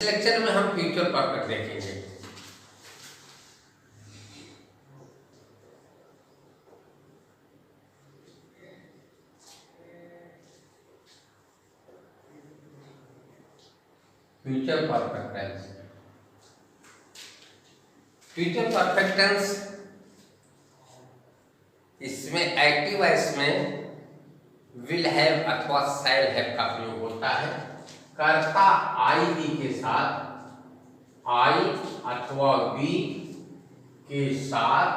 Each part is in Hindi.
लेक्चर में हम फ्यूचर परफेक्ट देखेंगे। Future perfect tense, future perfect tense इसमें एक्टिव वॉइस में विल हैव अथवा शैल हैव का प्रयोग होता है। कर्ता आई बी के साथ, आई अथवा बी के साथ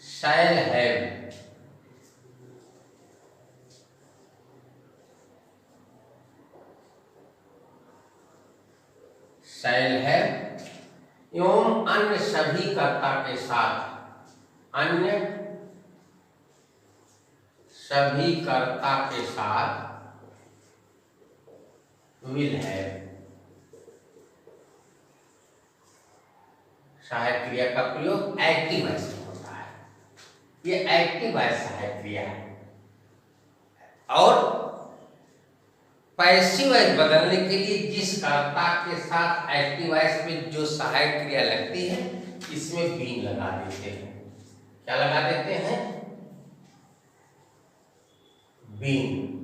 शैल हैव, शैल हैव एवं अन्य सभी कर्ता के साथ, अन्य सभी कर्ता के साथ विल हैव। सहायक क्रिया का प्रयोग एक्टिव वॉइस में होता है। ये एक्टिव वॉइस सहायक क्रिया है। और पैसिव वॉइस बदलने के लिए जिस कर्ता के साथ एक्टिव वॉइस में जो सहायक क्रिया लगती है, इसमें बीन लगा देते हैं। क्या लगा देते हैं? बीन।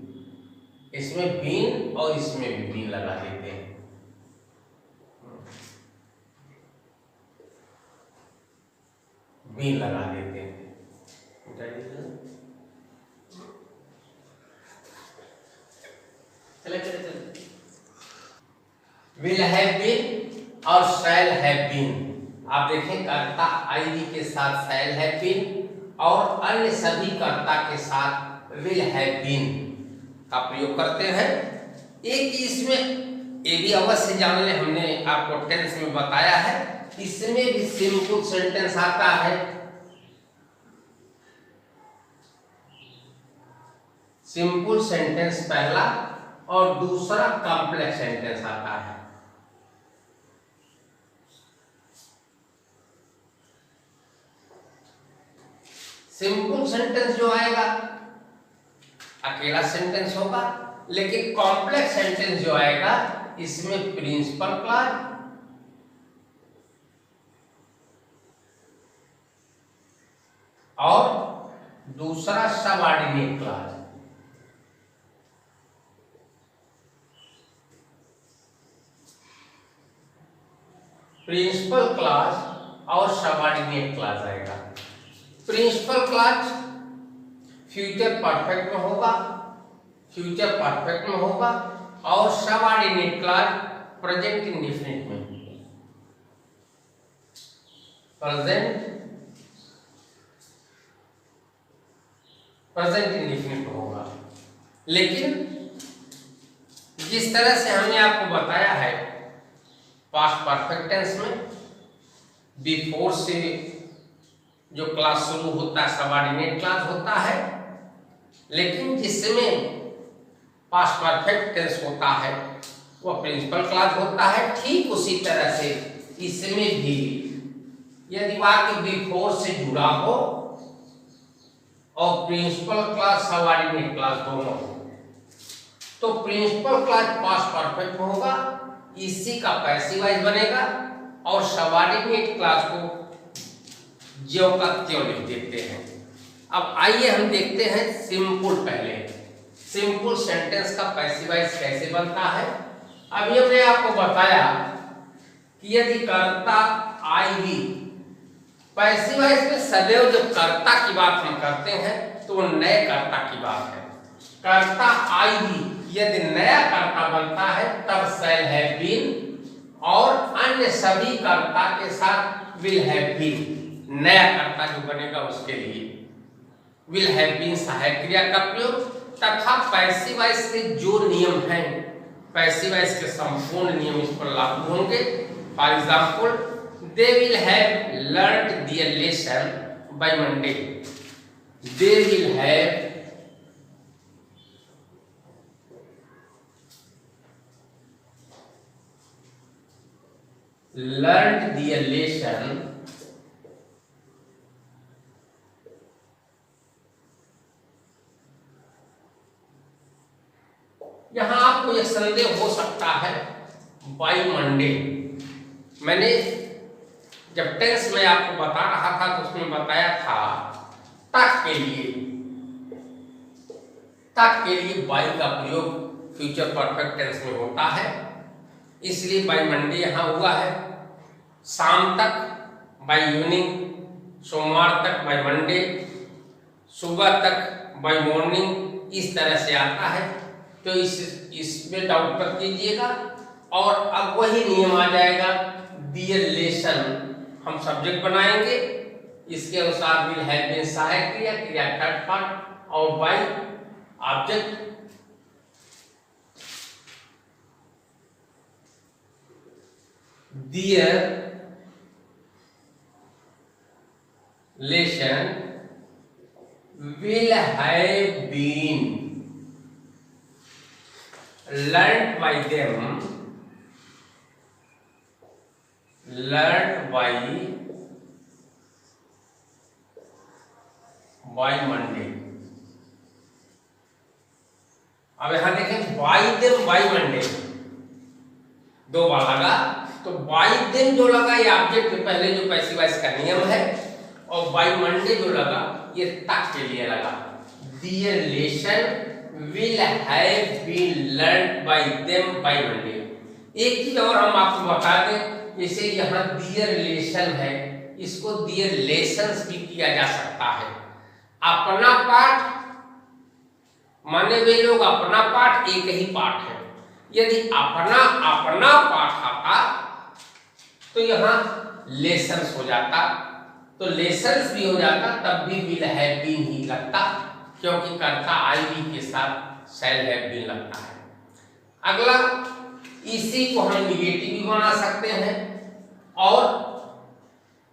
इसमें बीन और इसमें भी बीन लगा देते हैं। बीन लगा देते हैं। विल हैव बीन और शैल हैव बीन। आप देखें, कर्ता आई बी के साथ शैल हैव बीन और अन्य सभी कर्ता के साथ विल हैव बीन का प्रयोग करते हैं। एक इसमें ये भी अवश्य जान ले, हमने आपको टेंस में बताया है, इसमें भी सिंपल सेंटेंस आता है। सिंपल सेंटेंस पहला और दूसरा कॉम्प्लेक्स सेंटेंस आता है। सिंपल सेंटेंस जो आएगा अकेला सेंटेंस होगा, लेकिन कॉम्प्लेक्स सेंटेंस जो आएगा इसमें प्रिंसिपल क्लॉज और दूसरा सबऑर्डिनेट क्लॉज। प्रिंसिपल क्लॉज और सबऑर्डिनेट क्लॉज आएगा। प्रिंसिपल क्लॉज फ्यूचर परफेक्ट में होगा, फ्यूचर परफेक्ट में होगा और सबऑर्डिनेट क्लॉज प्रेजेंट इंडेफिनिट में, प्रेजेंट इंडेफिनिट में होगा। लेकिन जिस तरह से हमने आपको बताया है पास्ट परफेक्ट टेंस में बिफोर से जो क्लास शुरू होता है सबऑर्डिनेट क्लास होता है, लेकिन जिसमें पास्ट परफेक्ट टेंस होता है वह प्रिंसिपल क्लास होता है। ठीक उसी तरह से इसमें भी यदि वाक्य बिफोर से जुड़ा हो और प्रिंसिपल क्लास सबऑर्डिनेट क्लास दोनों हो, तो प्रिंसिपल क्लास पास्ट परफेक्ट में होगा, इसी का पैसिव वॉइस बनेगा और सबऑर्डिनेट क्लास को ज्यों का त्यों लिख देते हैं। अब आइए हम देखते हैं सिंपल, पहले सिंपल सेंटेंस का पैसिव वॉइस कैसे बनता है। अभी हमने आपको बताया कि यदि कर्ता आई बी, पैसिव वॉइस में सदैव जब कर्ता की बात हम करते हैं तो वो नए कर्ता की बात है। कर्ता आई बी यदि नया कर्ता बनता है तब शैल हैव बीन और अन्य सभी कर्ता के साथ विल हैव बीन। नया कर्ता जो बनेगा उसके लिए विल हैव बीन सहायक क्रिया का प्रयोग तथा पैसिव वॉइस के जो नियम हैं, पैसिव वॉइस के संपूर्ण नियम इस पर लागू होंगे। For example, they will have learned there lesson by Monday. They will have learned their lesson यहां आप आपको एक संदेह हो सकता है, बाय मंडे। मैंने जब टेंस में आपको बता रहा था तो उसमें बताया था तक के लिए बाय का प्रयोग फ्यूचर परफेक्ट टेंस में होता है, इसलिए बाय मंडे यहां हुआ है। शाम तक बाय इवनिंग, सोमवार तक बाय मंडे, सुबह तक बाय मॉर्निंग, इस तरह से आता है। तो इसमें डाउट मत कीजिएगा। और अब वही नियम आ जाएगा, डियर लेसन हम सब्जेक्ट बनाएंगे, इसके अनुसार विल हैव बीन सहायक क्रिया, क्रिया थर्ड पार्ट, और बाय ऑब्जेक्ट डियर lesson will have been learnt by them, learnt by Monday। अब यहां देखें by them by Monday, दो बार लगा, तो by them जो लगा ये ऑब्जेक्ट के पहले जो पैसिव वॉइस का नियम है, और by Monday जो लगा ये तक के लिए लगा। Their lesson will have been learned by them by Monday। एक चीज और हम आपको बता दें, जैसे यहाँ their lesson है, इसको their lessons भी किया जा सकता है। अपना पाठ माने वे लोग अपना पाठ एक ही पाठ है। यदि अपना पाठ आता तो यहाँ लेसन्स हो जाता, तो लेसन्स भी हो जाता, तब भी विल हैव बीन ही लगता, क्योंकि कर्ता आई बी के साथ शैल हैव बीन लगता है। अगला, इसी को हम निगेटिव भी बना सकते हैं और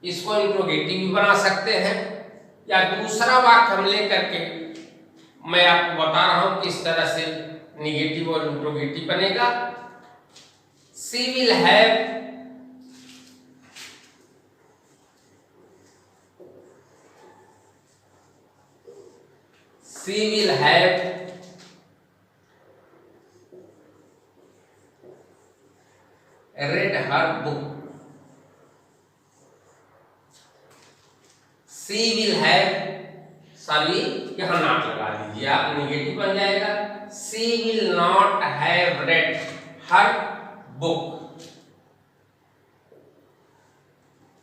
इसको इंट्रोगेटिव भी बना सकते हैं, या दूसरा वाक्य हम लेकर के मैं आपको बता रहा हूं किस तरह से निगेटिव और इंट्रोगेटिव बनेगा। She will have read her book। She will have, सभी यहां नॉट लगा दीजिए आप, निगेटिव बन जाएगा। She will not have read her book।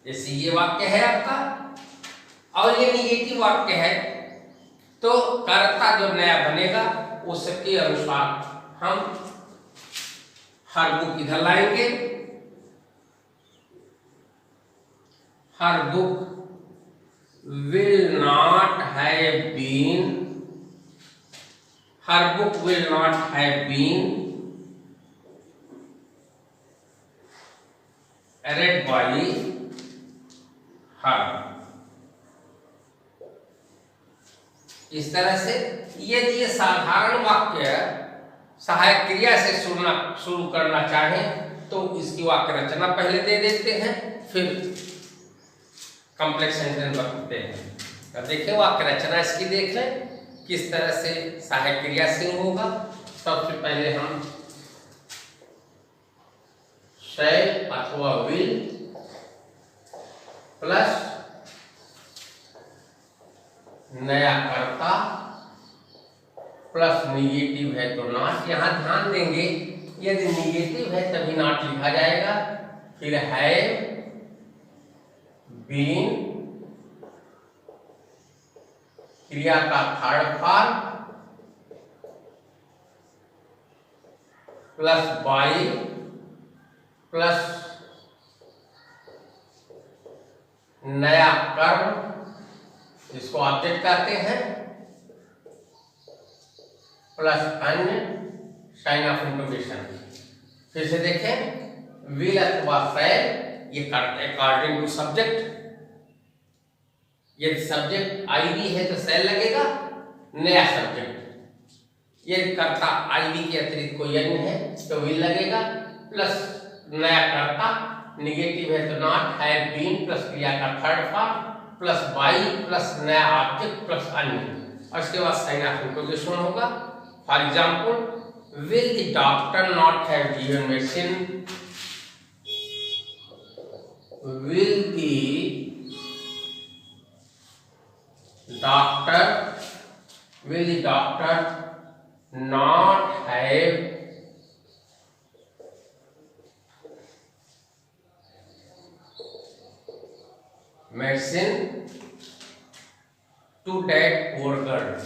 जैसे ये वाक्य है आपका और ये निगेटिव वाक्य है, तो कर्ता जो नया बनेगा उसके अनुसार हम हर बुक इधर लाएंगे। हर book will not have been, her book will not have been read by her। इस तरह से यदि ये साधारण वाक्य सहायक क्रिया से शुरू करना चाहें तो इसकी वाक्य रचना पहले दे देते हैं, फिर कॉम्प्लेक्स सेंटेंस बनाते हैं। अब देखें वाक्य रचना इसकी देख लें किस तरह से सहायक क्रिया से होगा। सबसे पहले हम शैल अथवा विल प्लस नया कर्ता प्लस निगेटिव है तो नॉट। यहां ध्यान देंगे यदि निगेटिव है तभी नॉट लिखा जाएगा। फिर हैव बीन क्रिया का third form plus by plus नया कर्म जिसको ऑब्जेक्ट कहते हैं प्लस अन्य साइन ऑफ इंट्रोगेशन। फिर से देखें विल अथवा शैल ये अकॉर्डिंग टू सब्जेक्ट। यदि सब्जेक्ट आई बी है तो शैल लगेगा, नया सब्जेक्ट। यदि कर्ता आई बी के अतिरिक्त कोई अन्य है तो विल लगेगा, प्लस नया कर्ता, निगेटिव है तो नॉट, हैव बीन प्लस क्रिया का third form plus by plus नया ऑब्जेक्ट प्लस अन्य, और इसके बाद साइन ऑफ इंट्रोगेशन होगा। For example will the doctor not have given medicine? Will the doctor not have medicine to that poor girl?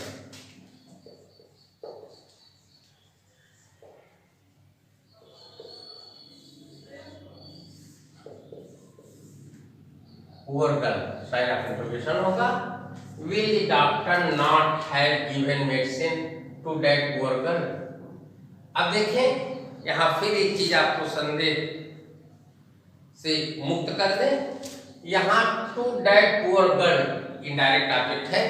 Poor girl, side of interrogation होगा। Will the doctor not have given medicine to that poor girl? अब देखें यहाँ फिर एक चीज आपको संदेह से मुक्त कर दे। यहाँ to that poor girl indirect object है,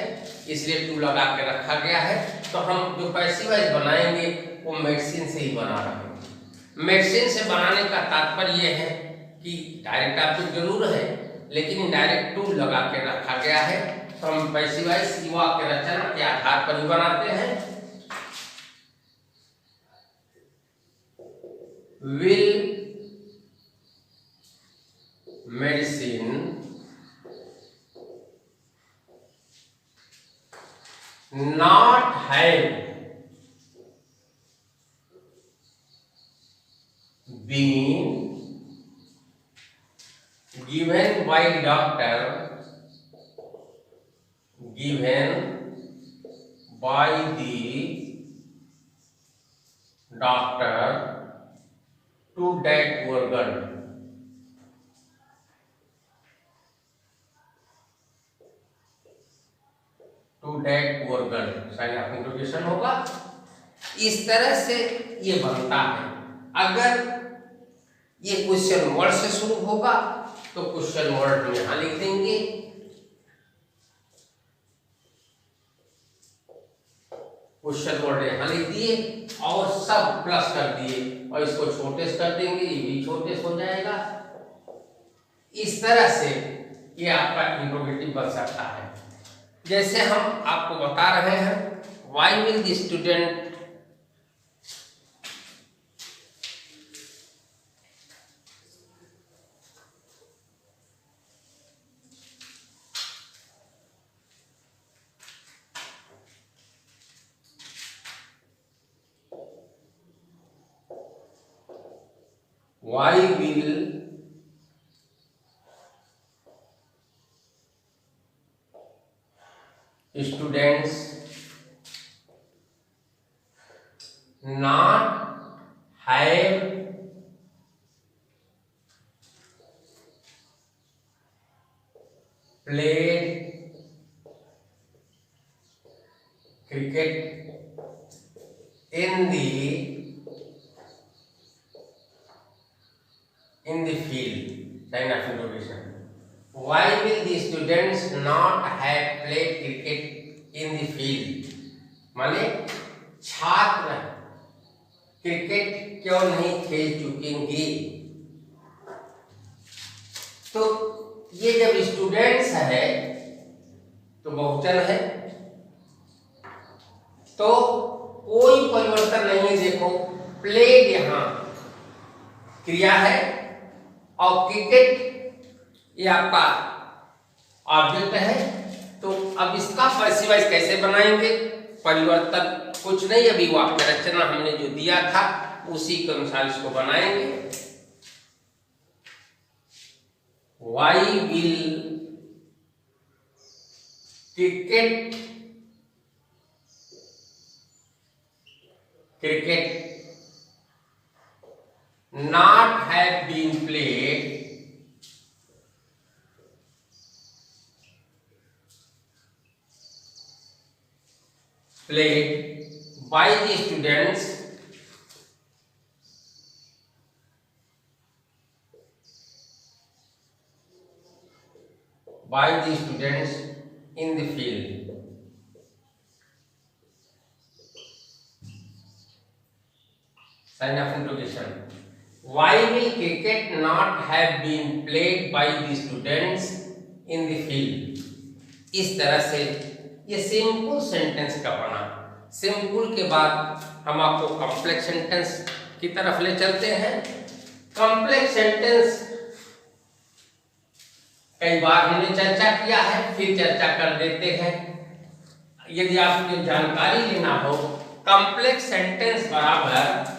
इसलिए टू लगा के रखा गया है। तो हम जो पैसिव वॉइस बनाएंगे वो मेडिसिन से ही बना रहे हैं। मेडिसिन से बनाने का तात्पर्य यह है कि डायरेक्ट ऑब्जेक्ट जरूर है लेकिन इनडायरेक्ट टू लगा के रखा गया है। तो हम पैसिव वॉइस वाक्य रचना के आधार पर ही बनाते हैं। Will medicine not have been given by doctor to that poor girl? To that poor girl sign of interrogation होगा। इस तरह से ये बनता है। अगर ये क्वेश्चन वर्ड से शुरू होगा तो क्वेश्चन वर्ड में यहां लिख देंगे। क्वेश्चन वर्ड यहां लिख दिए और सब प्लस कर दिए और इसको छोटे से कर देंगे, ये भी छोटे से हो जाएगा। इस तरह से ये आपका इंट्रोगेटिव बन सकता है। जैसे हम आपको बता रहे हैं, why will the student students not have played cricket in the field? Sign of interrogation. Why will the students not have played cricket in the field? माने छात्र क्रिकेट क्यों नहीं खेल चुकेंगे? तो ये जब स्टूडेंट्स है तो बहुवचन है, तो कोई परिवर्तन नहीं है। देखो प्लेड यहां क्रिया है और क्रिकेट ये आपका ऑब्जेक्ट है। तो अब इसका पैसिव वॉइस कैसे बनाएंगे? परिवर्तन कुछ नहीं, अभी वाक्य रचना हमने जो दिया था उसी के अनुसार इसको बनाएंगे। Why will cricket not have been played by the students in the field. Sign of interrogation. Why will cricket not have been played by the students in the field? इस तरह से ये सिंपल सेंटेंस का बना। सिंपल के बाद हम आपको कॉम्प्लेक्स सेंटेंस की तरफ ले चलते हैं। कॉम्प्लेक्स सेंटेंस कई बार हमने चर्चा किया है, फिर चर्चा कर देते हैं। यदि आपको जानकारी लेना हो, कॉम्प्लेक्स सेंटेंस बराबर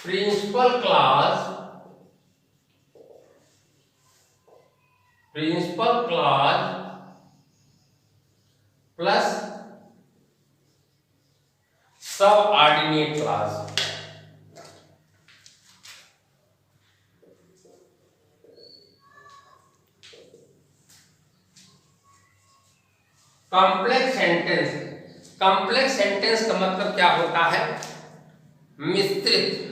principal clause plus subordinate clause. Complex sentence का मतलब क्या होता है? मिश्रित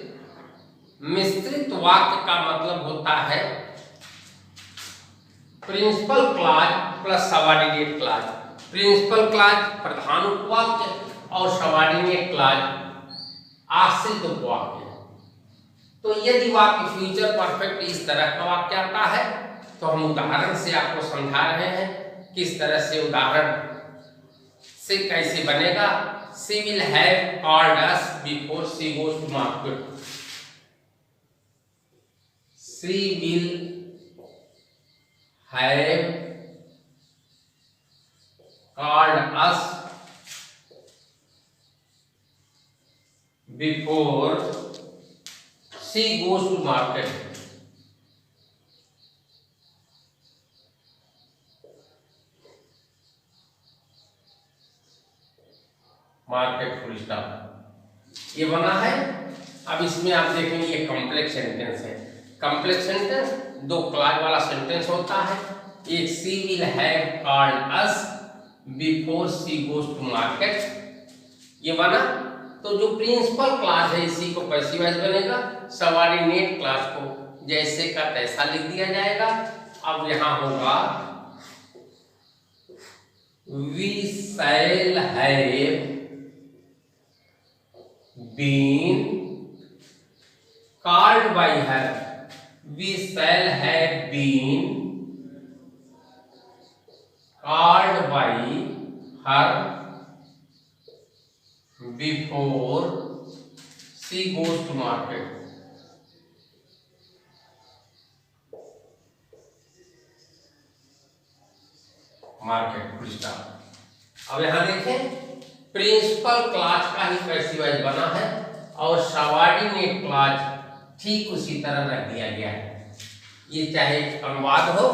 वाक्य का मतलब होता है principal clause plus subordinate clause. Principal clause प्रधान उपवाक्य और सबऑर्डिनेट क्लॉज आश्रित उपवाक्य। तो यदि वाक्य फ्यूचर परफेक्ट इस तरह का वाक्य आता है तो हम उदाहरण से आपको समझा रहे हैं किस तरह से उदाहरण से कैसे बनेगा। She will have called us before she goes to market. She will have called us before she goes to market. Market full stop ये बना है। अब इसमें आप देखेंगे ये कॉम्प्लेक्स सेंटेंस है। कॉम्प्लेक्स सेंटेंस दो क्लॉज वाला सेंटेंस होता है। एक she will have called us before she goes to market ये बना। तो जो प्रिंसिपल क्लॉज है इसी को पैसिव वॉइस बनेगा। सबऑर्डिनेट क्लॉज को जैसे का तैसा लिख दिया जाएगा। अब यहां होगा we shall have been called by her. We shall have been called by her before she goes to market. Market full stop. अब यहां देखें प्रिंसिपल क्लॉज का ही पैसिव वॉइस बना है और सबऑर्डिनेट क्लॉज ठीक उसी तरह रख दिया गया है। ये चाहे अनुवाद हो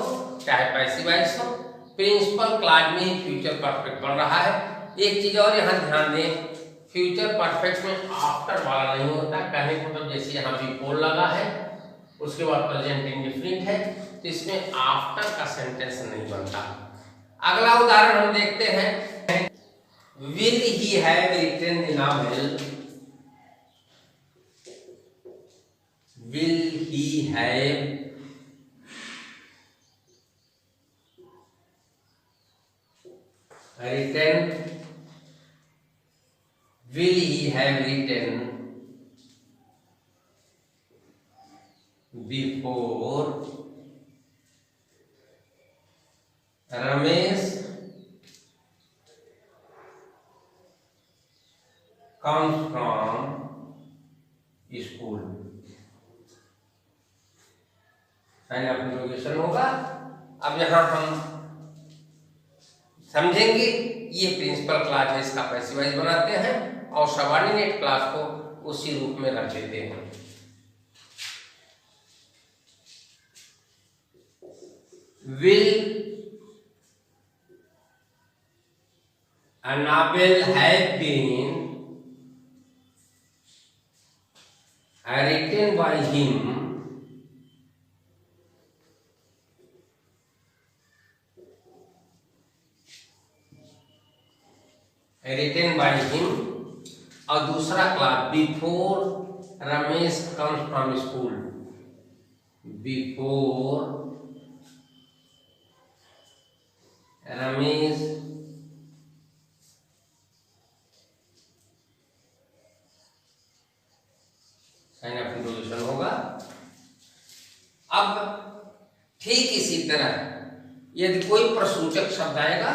चाहे पैसिव वॉइस हो, प्रिंसिपल क्लॉज में ही फ्यूचर परफेक्ट बन रहा है। एक चीज और यहाँ ध्यान दें, फ्यूचर परफेक्ट में आफ्टर वाला नहीं होता। कहने को मतलब जैसे यहाँ बिफोर लगा है उसके बाद प्रेजेंट इंडेफिनिट है तो इसमें आफ्टर का सेंटेंस नहीं बनता। अगला उदाहरण हम देखते हैं। Will he have written the novel? Will he have written? Will he have written before Ramesh comes from school? Sign of interrogation होगा। अब यहां हम समझेंगे ये प्रिंसिपल क्लॉज है, इसका पैसिव वॉइस बनाते हैं और सबऑर्डिनेट क्लॉज को उसी रूप में रख देते हैं। Will Annabelle have been written by him और दूसरा clause before Ramesh comes from school. Before Ramesh sign of introduction होगा। अब कोई प्रश्नसूचक शब्द आएगा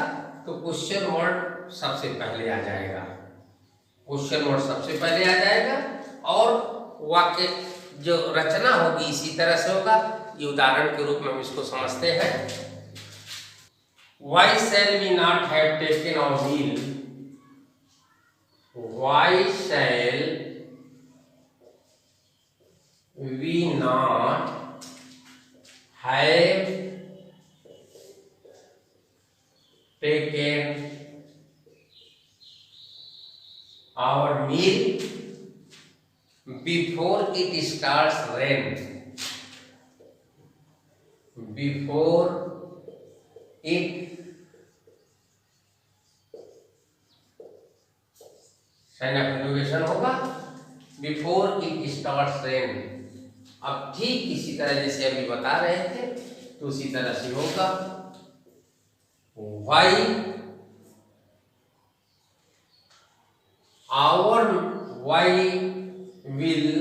तो क्वेश्चन वर्ड सबसे पहले आ जाएगा, क्वेश्चन वर्ड सबसे पहले आ जाएगा और वाक्य जो रचना होगी इसी तरह से होगा। ये उदाहरण के रूप में हम इसको समझते हैं। Why shall we not have taken our meal? Why shall we not have taken our meal before it starts rain? Before it conjugation होगा बिफोर इट स्टार्ट्स रेन। अब ठीक इसी तरह जैसे अभी बता रहे थे तो उसी तरह से होगा। Why will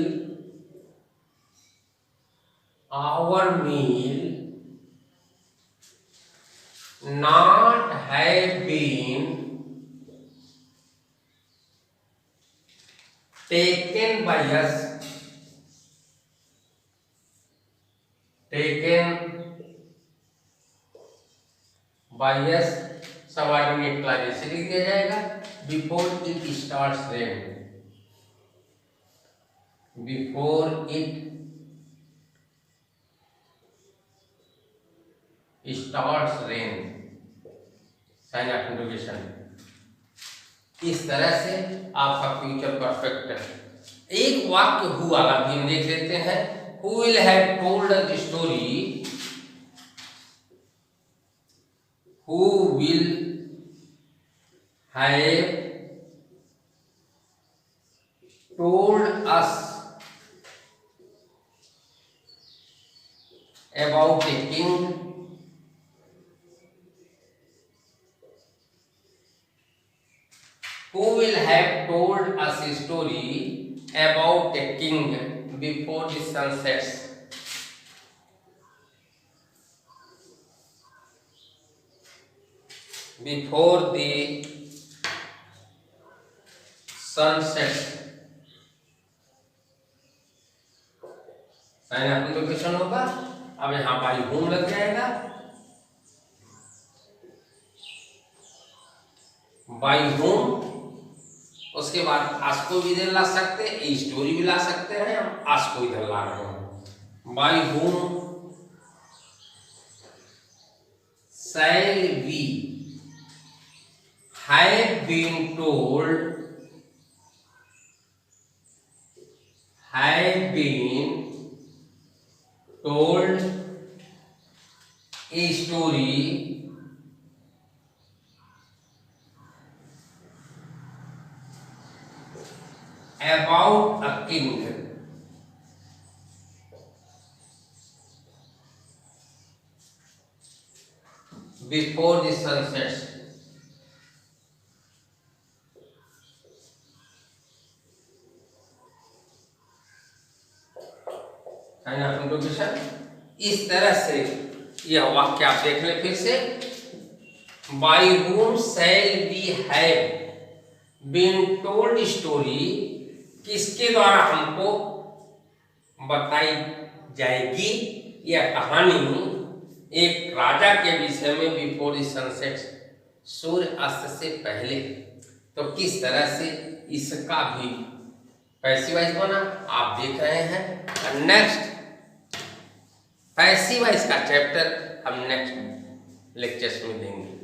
our meal not have been taken by us, subordinate clause ऐसे लिख दिया जाएगा before it starts rain, before it starts rain, sign of interrogation. इस तरह से आपका फ्यूचर परफेक्ट है। एक वाक्य हु वाला भी हम देख लेते हैं। Who will have told the story, who will have told us about a king, who will have told us a story about a king before the sun sets? Before the sun sets. Sign of interrogation होगा। अब यहाँ बाई होम लग जाएगा, बाई होम। उसके बाद आस को भी इधर ला सकते हैं, स्टोरी भी ला सकते हैं, हम आस को इधर ला रहे हैं। By whom shall we have been told, a story about a king before the sun sets. Sign of interrogation. इस तरह से यह वाक्य आप देख लें फिर से। By whom shall we have been told story, किसके द्वारा हमको बताई जाएगी यह कहानी एक राजा के विषय में बिफोर द सनसेट, सूर्य अस्त से पहले। तो किस तरह से इसका भी पैसिव वॉइस बना आप देख रहे हैं। नेक्स्ट पैसिव वॉइस का चैप्टर हम नेक्स्ट लेक्चर्स में देंगे।